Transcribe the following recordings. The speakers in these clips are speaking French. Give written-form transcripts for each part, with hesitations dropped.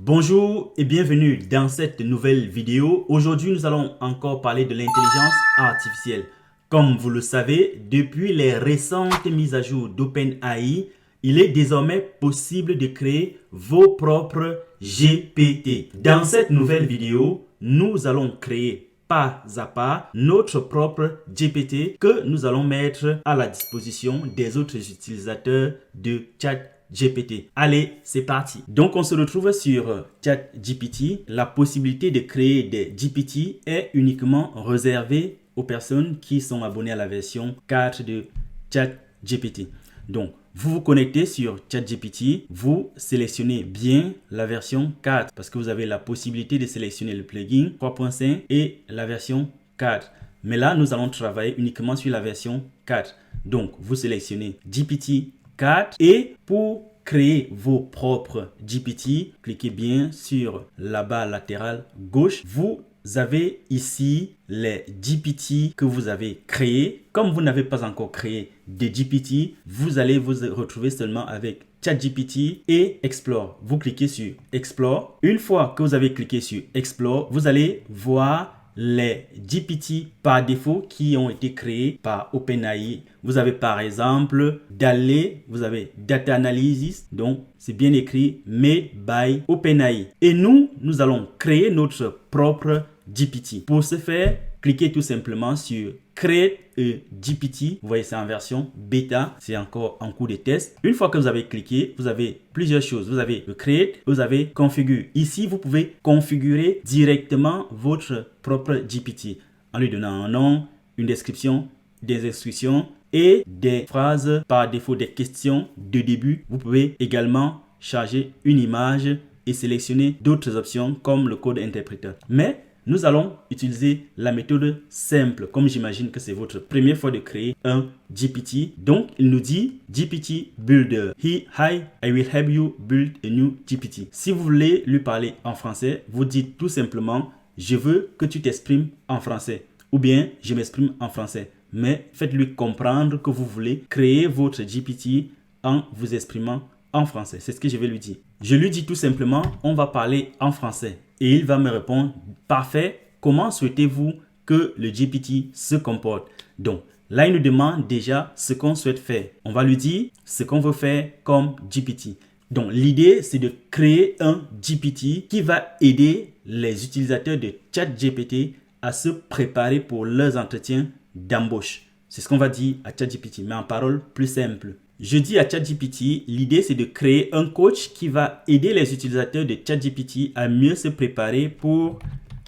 Bonjour et bienvenue dans cette nouvelle vidéo. Aujourd'hui, nous allons encore parler de l'intelligence artificielle. Comme vous le savez, depuis les récentes mises à jour d'OpenAI, il est désormais possible de créer vos propres GPT. Dans cette nouvelle vidéo, nous allons créer pas à pas notre propre GPT que nous allons mettre à la disposition des autres utilisateurs de ChatGPT. Allez, c'est parti. Donc, on se retrouve sur ChatGPT. La possibilité de créer des GPT est uniquement réservée aux personnes qui sont abonnées à la version 4 de ChatGPT. Donc, vous vous connectez sur ChatGPT, vous sélectionnez bien la version 4 parce que vous avez la possibilité de sélectionner le plugin 3.5 et la version 4. Mais là, nous allons travailler uniquement sur la version 4. Donc, vous sélectionnez GPT 4 et pour créer vos propres GPT, cliquez bien sur la barre latérale gauche. Vous avez ici les GPT que vous avez créés. Comme vous n'avez pas encore créé de GPT, vous allez vous retrouver seulement avec ChatGPT et Explore. Vous cliquez sur Explore. Une fois que vous avez cliqué sur Explore, vous allez voir les GPT par défaut qui ont été créés par OpenAI. Vous avez par exemple DALL-E, vous avez Data Analysis, donc c'est bien écrit Made by OpenAI. Et nous allons créer notre propre GPT. Pour ce faire, cliquez tout simplement sur Create a GPT. Vous voyez, c'est en version bêta. C'est encore en cours de test. Une fois que vous avez cliqué, vous avez plusieurs choses. Vous avez le Create, vous avez Configure. Ici, vous pouvez configurer directement votre propre GPT en lui donnant un nom, une description, des instructions et des phrases par défaut, des questions de début. Vous pouvez également charger une image et sélectionner d'autres options comme le code interpréteur. Mais nous allons utiliser la méthode simple, comme j'imagine que c'est votre première fois de créer un GPT. Donc, il nous dit GPT Builder. Hi, I will help you build a new GPT. Si vous voulez lui parler en français, vous dites tout simplement, je veux que tu t'exprimes en français. Ou bien, je m'exprime en français. Mais faites-lui comprendre que vous voulez créer votre GPT en vous exprimant en français. C'est ce que je vais lui dire. Je lui dis tout simplement, on va parler en français. Et il va me répondre, parfait, comment souhaitez-vous que le GPT se comporte? Donc, là, il nous demande déjà ce qu'on souhaite faire. On va lui dire ce qu'on veut faire comme GPT. Donc, l'idée, c'est de créer un GPT qui va aider les utilisateurs de ChatGPT à se préparer pour leurs entretiens d'embauche. C'est ce qu'on va dire à ChatGPT, mais en parole plus simple. Je dis à ChatGPT, l'idée c'est de créer un coach qui va aider les utilisateurs de ChatGPT à mieux se préparer pour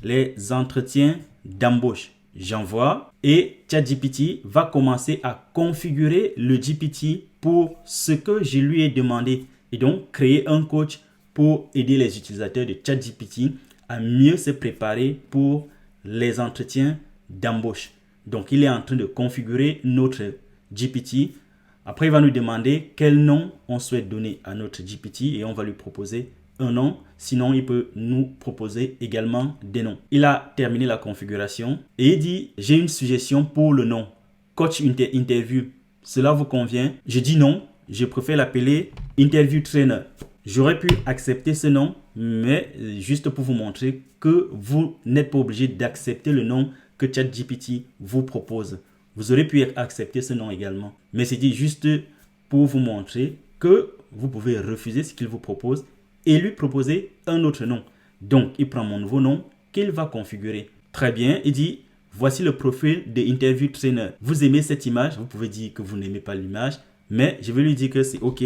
les entretiens d'embauche. J'envoie et ChatGPT va commencer à configurer le GPT pour ce que je lui ai demandé. Et donc, créer un coach pour aider les utilisateurs de ChatGPT à mieux se préparer pour les entretiens d'embauche. Donc, il est en train de configurer notre GPT. Après, il va nous demander quel nom on souhaite donner à notre GPT et on va lui proposer un nom. Sinon, il peut nous proposer également des noms. Il a terminé la configuration et il dit, j'ai une suggestion pour le nom. Coach Interview, cela vous convient? Je dis non, je préfère l'appeler Interview Trainer. J'aurais pu accepter ce nom, mais juste pour vous montrer que vous n'êtes pas obligé d'accepter le nom que ChatGPT vous propose. Vous aurez pu accepter ce nom également. Mais c'est dit juste pour vous montrer que vous pouvez refuser ce qu'il vous propose et lui proposer un autre nom. Donc, il prend mon nouveau nom qu'il va configurer. Très bien, il dit, voici le profil de Interview Trainer. Vous aimez cette image? Vous pouvez dire que vous n'aimez pas l'image, mais je vais lui dire que c'est OK,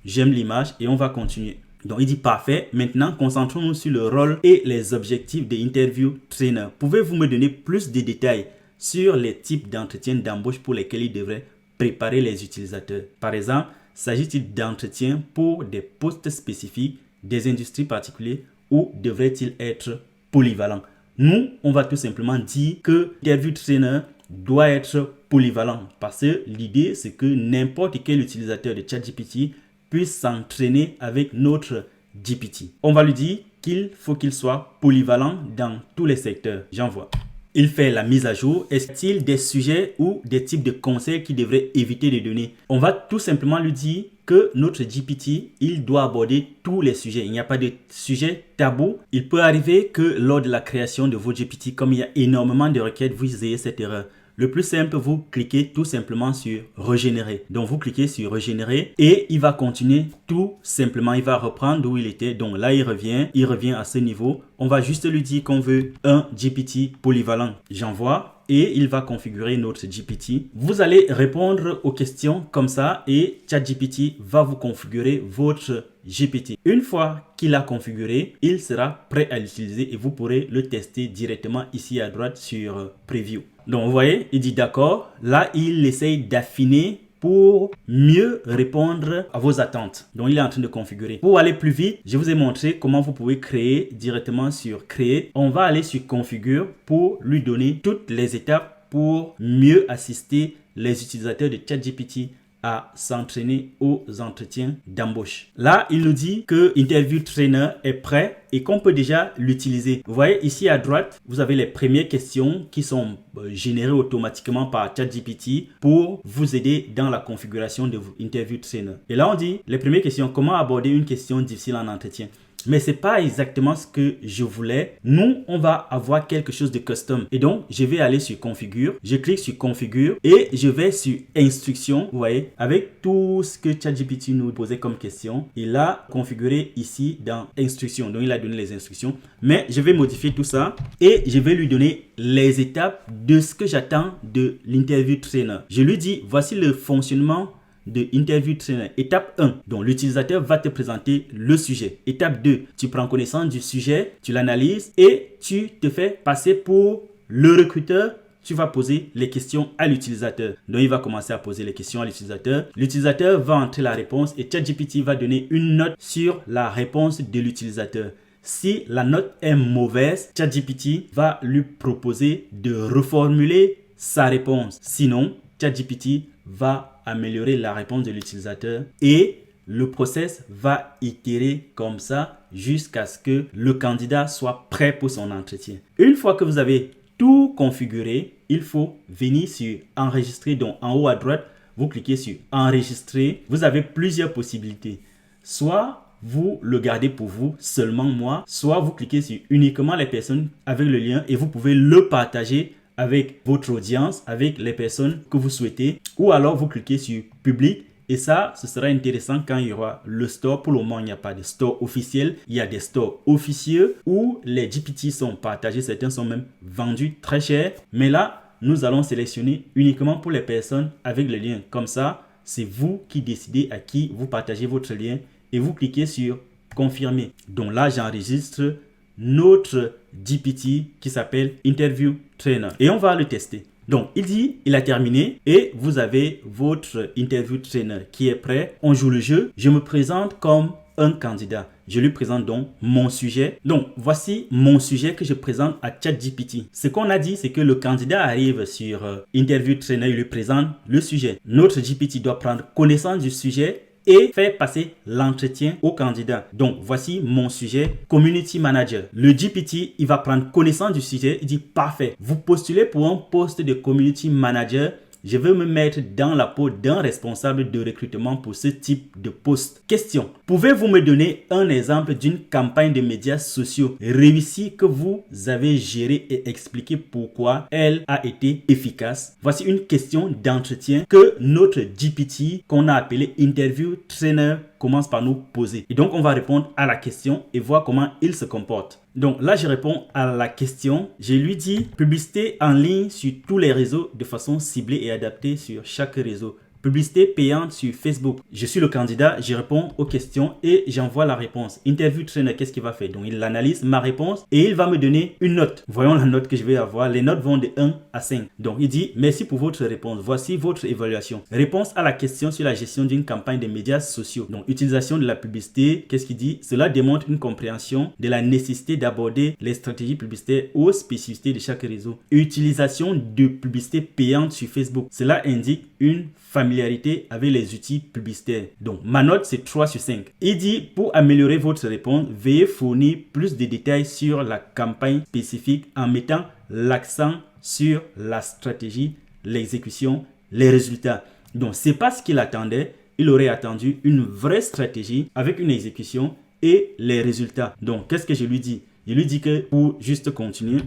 j'aime l'image et on va continuer. Donc, il dit parfait. Maintenant, concentrons-nous sur le rôle et les objectifs de Interview Trainer. Pouvez-vous me donner plus de détails sur les types d'entretiens d'embauche pour lesquels il devrait préparer les utilisateurs? Par exemple, s'agit-il d'entretiens pour des postes spécifiques, des industries particulières ou devrait-il être polyvalent? Nous, on va tout simplement dire que Interview Trainer doit être polyvalent parce que l'idée, c'est que n'importe quel utilisateur de ChatGPT puisse s'entraîner avec notre GPT. On va lui dire qu'il faut qu'il soit polyvalent dans tous les secteurs. J'envoie. Il fait la mise à jour. Est-il des sujets ou des types de conseils qu'il devrait éviter de donner? On va tout simplement lui dire que notre GPT, il doit aborder tous les sujets. Il n'y a pas de sujet tabou. Il peut arriver que lors de la création de vos GPT, comme il y a énormément de requêtes, vous ayez cette erreur. Le plus simple, vous cliquez tout simplement sur régénérer. Donc, vous cliquez sur régénérer et il va continuer tout simplement. Il va reprendre d'où il était. Donc là, il revient à ce niveau. On va juste lui dire qu'on veut un GPT polyvalent. J'envoie et il va configurer notre GPT. Vous allez répondre aux questions comme ça et ChatGPT va vous configurer votre GPT. Une fois qu'il a configuré, il sera prêt à l'utiliser et vous pourrez le tester directement ici à droite sur Preview. Donc, vous voyez, il dit d'accord. Là, il essaye d'affiner pour mieux répondre à vos attentes. Donc, il est en train de configurer. Pour aller plus vite, je vous ai montré comment vous pouvez créer directement sur Créer. On va aller sur Configure pour lui donner toutes les étapes pour mieux assister les utilisateurs de ChatGPT à s'entraîner aux entretiens d'embauche. Là, il nous dit que Interview Trainer est prêt et qu'on peut déjà l'utiliser. Vous voyez ici à droite, vous avez les premières questions qui sont générées automatiquement par ChatGPT pour vous aider dans la configuration de Interview Trainer. Et là, on dit les premières questions, comment aborder une question difficile en entretien? Mais c'est pas exactement ce que je voulais. Nous, on va avoir quelque chose de custom. Et donc, je vais aller sur Configure. Je clique sur Configure et je vais sur Instructions. Vous voyez, avec tout ce que ChatGPT nous posait comme question, il a configuré ici dans Instructions. Donc, il a donné les instructions. Mais je vais modifier tout ça et je vais lui donner les étapes de ce que j'attends de l'Interview Trainer. Je lui dis, voici le fonctionnement de Interview Trainer. Étape 1, donc l'utilisateur va te présenter le sujet. Étape 2, tu prends connaissance du sujet, tu l'analyses et tu te fais passer pour le recruteur. Tu vas poser les questions à l'utilisateur. Donc, il va commencer à poser les questions à l'utilisateur. L'utilisateur va entrer la réponse et ChatGPT va donner une note sur la réponse de l'utilisateur. Si la note est mauvaise, ChatGPT va lui proposer de reformuler sa réponse. Sinon, ChatGPT va améliorer la réponse de l'utilisateur et le process va itérer comme ça jusqu'à ce que le candidat soit prêt pour son entretien. Une fois que vous avez tout configuré, il faut venir sur enregistrer. Donc en haut à droite, vous cliquez sur enregistrer. Vous avez plusieurs possibilités. Soit vous le gardez pour vous, seulement moi, soit vous cliquez sur uniquement les personnes avec le lien et vous pouvez le partager avec votre audience, avec les personnes que vous souhaitez, ou alors vous cliquez sur public et ça, ce sera intéressant quand il y aura le store. Pour le moment, il n'y a pas de store officiel, il y a des stores officieux où les GPT sont partagés, certains sont même vendus très cher, mais là, nous allons sélectionner uniquement pour les personnes avec le lien. Comme ça, c'est vous qui décidez à qui vous partagez votre lien et vous cliquez sur confirmer. Donc là, j'enregistre notre GPT qui s'appelle Interview Trainer et on va le tester. Donc, il dit, il a terminé et vous avez votre Interview Trainer qui est prêt. On joue le jeu. Je me présente comme un candidat. Je lui présente donc mon sujet. Donc, voici mon sujet que je présente à ChatGPT. Ce qu'on a dit, c'est que le candidat arrive sur Interview Trainer, il lui présente le sujet. Notre GPT doit prendre connaissance du sujet et faire passer l'entretien au candidat. Donc, voici mon sujet, Community Manager. Le GPT, il va prendre connaissance du sujet. Il dit, parfait, vous postulez pour un poste de Community Manager. Je vais me mettre dans la peau d'un responsable de recrutement pour ce type de poste. Question. Pouvez-vous me donner un exemple d'une campagne de médias sociaux réussie que vous avez gérée et expliquer pourquoi elle a été efficace? Voici une question d'entretien que notre GPT, qu'on a appelé Interview Trainer, commence par nous poser. Et donc, on va répondre à la question et voir comment il se comporte. Donc là, je réponds à la question. Je lui dis publicité en ligne sur tous les réseaux de façon ciblée et adaptée sur chaque réseau. Publicité payante sur Facebook. Je suis le candidat, je réponds aux questions et j'envoie la réponse. Interview Trainer, qu'est-ce qu'il va faire? Donc, il analyse ma réponse et il va me donner une note. Voyons la note que je vais avoir. Les notes vont de 1 à 5. Donc, il dit, merci pour votre réponse. Voici votre évaluation. Réponse à la question sur la gestion d'une campagne de médias sociaux. Donc, utilisation de la publicité. Qu'est-ce qu'il dit? Cela démontre une compréhension de la nécessité d'aborder les stratégies publicitaires aux spécificités de chaque réseau. Utilisation de publicité payante sur Facebook. Cela indique une familiarité avec les outils publicitaires. Donc, ma note, c'est 3 sur 5. Il dit, pour améliorer votre réponse, veuillez fournir plus de détails sur la campagne spécifique en mettant l'accent sur la stratégie, l'exécution, les résultats. Donc, c'est pas ce qu'il attendait, il aurait attendu une vraie stratégie avec une exécution et les résultats. Donc, qu'est-ce que je lui dis? Je lui dis que pour juste continuer,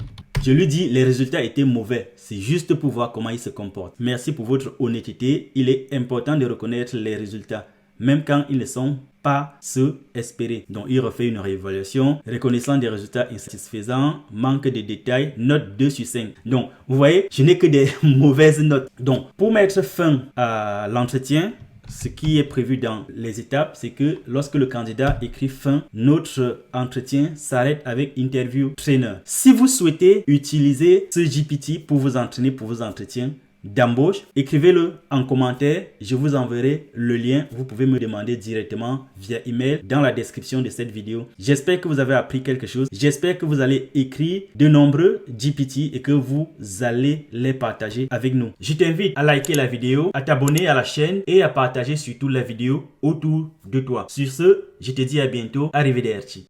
je lui dis les résultats étaient mauvais. C'est juste pour voir comment il se comporte. Merci pour votre honnêteté. Il est important de reconnaître les résultats, même quand ils ne sont pas ceux espérés. Donc, il refait une réévaluation, reconnaissant des résultats insatisfaisants, manque de détails, note 2 sur 5. Donc, vous voyez, je n'ai que des mauvaises notes. Donc, pour mettre fin à l'entretien, ce qui est prévu dans les étapes, c'est que lorsque le candidat écrit fin, notre entretien s'arrête avec interview trainer. Si vous souhaitez utiliser ce GPT pour vous entraîner pour vos entretiens d'embauche, écrivez-le en commentaire, je vous enverrai le lien. Vous pouvez me demander directement via email dans la description de cette vidéo. J'espère que vous avez appris quelque chose. J'espère que vous allez écrire de nombreux GPT et que vous allez les partager avec nous. Je t'invite à liker la vidéo, à t'abonner à la chaîne et à partager surtout la vidéo autour de toi. Sur ce, je te dis à bientôt. Arrivederci.